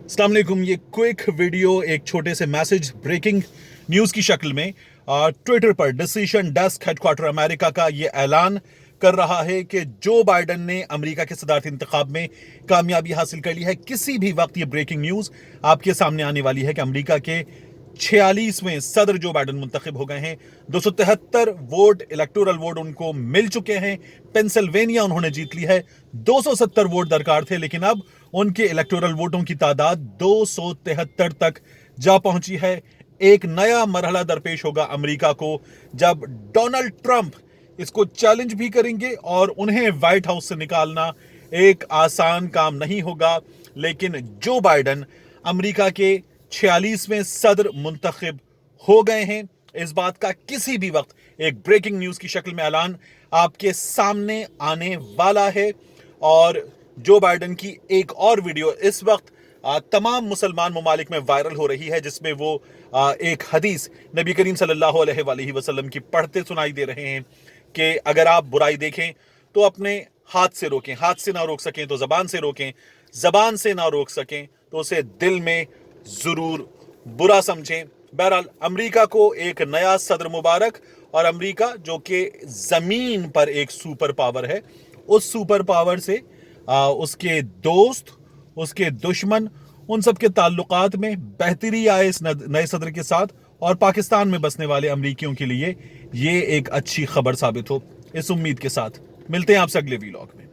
अस्सलाम वालेकुम। ये क्विक वीडियो एक छोटे से मैसेज ब्रेकिंग न्यूज़ की शक्ल में ट्विटर पर डिसीजन डेस्क हेडक्वार्टर अमेरिका का ये ऐलान कर रहा है कि जो बाइडन ने अमेरिका के सदारती इंतखाब में कामयाबी हासिल कर ली है। किसी भी वक्त ये ब्रेकिंग न्यूज़ आपके सामने आने वाली है कि अमेरिका के 46वें सदर जो बाइडन मुंतखब हो गए हैं। 273 वोट इलेक्टोरल वोट उनको मिल चुके हैं। पेंसिल्वेनिया उन्होंने जीत ली है। 270 वोट दरकार थे, लेकिन अब उनके इलेक्टोरल वोटों की तादाद 273 तक जा पहुंची है। एक नया मरहला दरपेश होगा अमेरिका को जब डोनाल्ड ट्रंप इसको चैलेंज भी करेंगे, और उन्हें व्हाइट हाउस से निकालना एक आसान काम नहीं होगा। लेकिन जो बाइडन अमेरिका के 46वें सदर मुंतखब हो गए हैं, इस बात का किसी भी वक्त एक ब्रेकिंग न्यूज़ की शक्ल में ऐलान आपके सामने आने वाला है। और जो बाइडन की एक और वीडियो इस वक्त तमाम मुसलमान ममालिक में वायरल हो रही है, जिसमें वो एक हदीस नबी करीम सल्लल्लाहु अलैहि वसल्लम की पढ़ते सुनाई दे रहे हैं कि अगर आप बुराई देखें तो अपने हाथ से रोकें, हाथ से ना रोक सकें तो ज़बान से रोकें, ज़बान से ना रोक सकें तो उसे दिल में ज़रूर बुरा समझें। बहरहाल अमेरिका को एक नया सदर मुबारक, और अमेरिका जो कि ज़मीन पर एक सुपर पावर है, उस सुपर पावर से उसके दोस्त, उसके दुश्मन, उन सब के ताल्लुकात में बेहतरी आए इस नए सदर के साथ। और पाकिस्तान में बसने वाले अमरीकियों के लिए ये एक अच्छी खबर साबित हो, इस उम्मीद के साथ मिलते हैं आपसे अगले वीलॉग में।